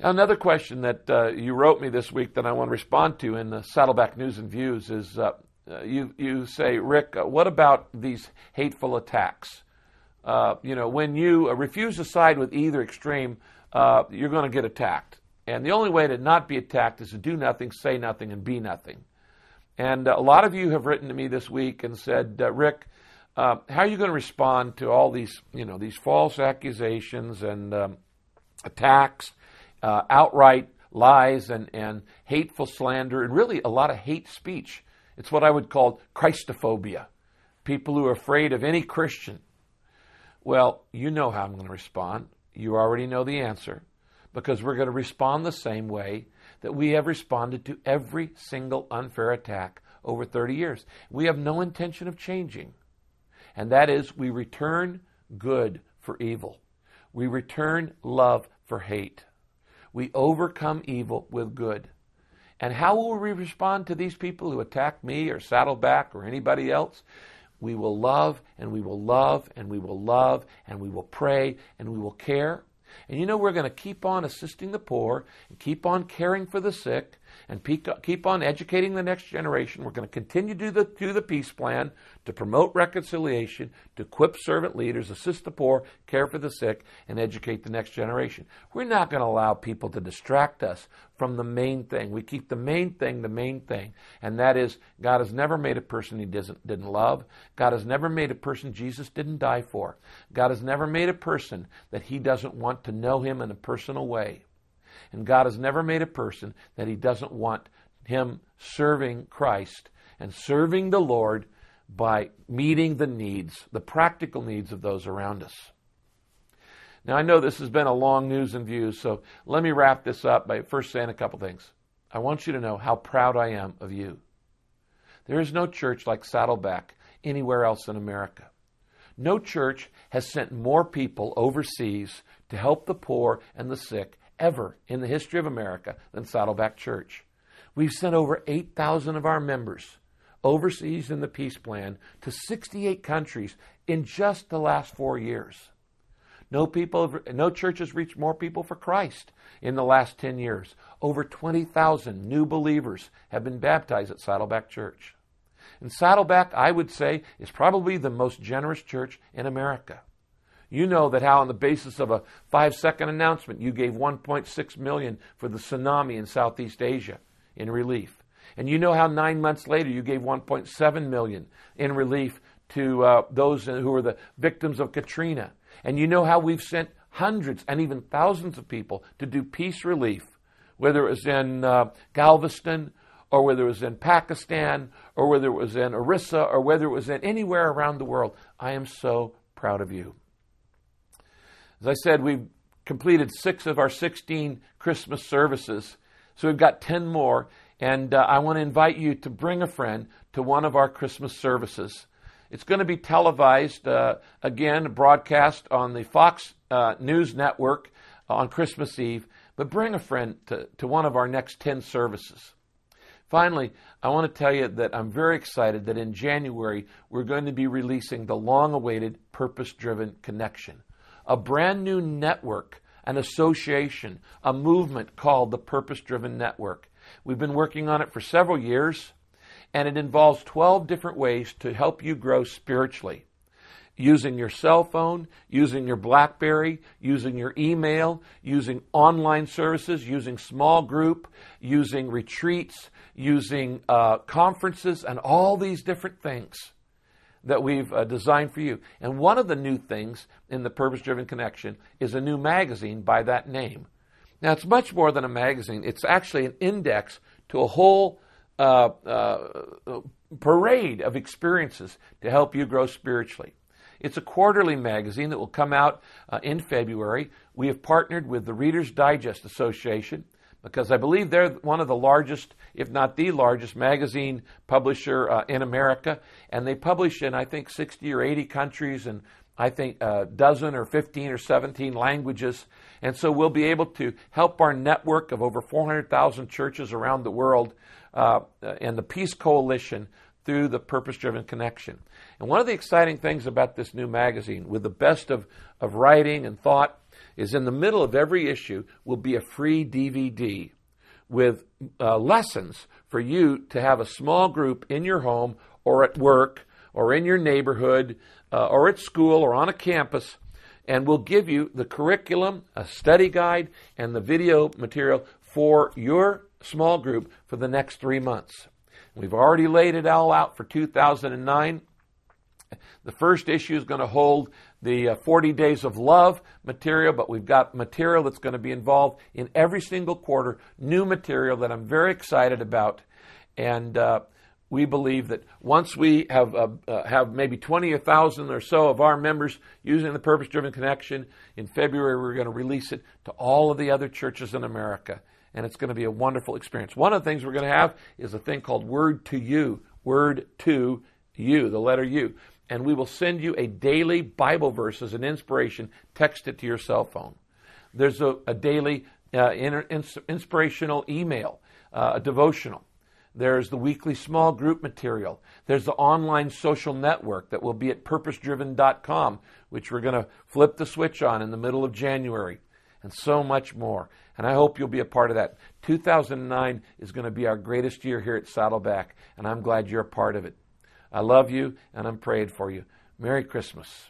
Another question that you wrote me this week that I want to respond to in the Saddleback News and Views is you say, Rick, what about these hateful attacks? When you refuse to side with either extreme, you're going to get attacked. And the only way to not be attacked is to do nothing, say nothing, and be nothing. And a lot of you have written to me this week and said, Rick, how are you going to respond to all these false accusations and attacks, outright lies and hateful slander, and really a lot of hate speech? It's what I would call Christ-ophobia, people who are afraid of any Christian. Well, you know how I'm going to respond. You already know the answer, because we're going to respond the same way that we have responded to every single unfair attack over 30 years. We have no intention of changing, and that is we return good for evil. We return love for hate. We overcome evil with good. And how will we respond to these people who attack me or Saddleback or anybody else? We will love, and we will love, and we will love, and we will pray, and we will care. And we're going to keep on assisting the poor, and keep on caring for the sick, and keep on educating the next generation. We're going to continue to do the peace plan, to promote reconciliation, to equip servant leaders, assist the poor, care for the sick, and educate the next generation. We're not going to allow people to distract us from the main thing. We keep the main thing, and that is God has never made a person he didn't love. God has never made a person Jesus didn't die for. God has never made a person that he doesn't want to know him in a personal way. And God has never made a person that he doesn't want him serving Christ and serving the Lord by meeting the needs, the practical needs of those around us. Now, I know this has been a long news and views, so let me wrap this up by first saying a couple things. I want you to know how proud I am of you. There is no church like Saddleback anywhere else in America. No church has sent more people overseas to help the poor and the sick ever in the history of America than Saddleback Church. We've sent over 8,000 of our members overseas in the peace plan to 68 countries in just the last 4 years. No church has reached more people for Christ in the last 10 years. Over 20,000 new believers have been baptized at Saddleback Church. And Saddleback, I would say, is probably the most generous church in America. You know that how on the basis of a 5-second announcement, you gave $1.6 million for the tsunami in Southeast Asia in relief. And you know how 9 months later you gave $1.7 million in relief to those who were the victims of Katrina. And you know how we've sent hundreds and even thousands of people to do peace relief, whether it was in Galveston, or whether it was in Pakistan, or whether it was in Orissa, or whether it was in anywhere around the world. I am so proud of you. As I said, we've completed 6 of our 16 Christmas services, so we've got 10 more, and I want to invite you to bring a friend to one of our Christmas services. It's going to be televised, again, broadcast on the Fox News Network on Christmas Eve, but bring a friend to one of our next 10 services. Finally, I want to tell you that I'm very excited that in January we're going to be releasing the long-awaited Purpose-Driven Connection, a brand new network, an association, a movement called the Purpose-Driven Network. We've been working on it for several years, and it involves 12 different ways to help you grow spiritually. Using your cell phone, using your BlackBerry, using your email, using online services, using small group, using retreats, using conferences, and all these different things that we've designed for you. And one of the new things in the Purpose-Driven Connection is a new magazine by that name. Now, it's much more than a magazine. It's actually an index to a whole parade of experiences to help you grow spiritually. It's a quarterly magazine that will come out in February. We have partnered with the Reader's Digest Association because I believe they're one of the largest, if not the largest, magazine publisher in America. And they publish in, I think, 60 or 80 countries and I think a dozen or 15 or 17 languages. And so we'll be able to help our network of over 400,000 churches around the world and the Peace Coalition through the Purpose-Driven Connection. And one of the exciting things about this new magazine, with the best of writing and thought, is in the middle of every issue will be a free DVD with lessons for you to have a small group in your home or at work or in your neighborhood or at school or on a campus. And we'll give you the curriculum, a study guide, and the video material for your small group for the next 3 months. We've already laid it all out for 2009. The first issue is going to hold the 40 Days of Love material, but we've got material that's going to be involved in every single quarter, new material that I'm very excited about. And we believe that once we have maybe 20,000 or so of our members using the Purpose-Driven Connection, in February we're going to release it to all of the other churches in America. And it's going to be a wonderful experience. One of the things we're going to have is a thing called Word to You, the letter U. And we will send you a daily Bible verse as an inspiration. Text it to your cell phone. There's a daily inspirational email, a devotional. There's the weekly small group material. There's the online social network that will be at purposedriven.com, which we're going to flip the switch on in the middle of January, and so much more. And I hope you'll be a part of that. 2009 is going to be our greatest year here at Saddleback, and I'm glad you're a part of it. I love you, and I'm praying for you. Merry Christmas.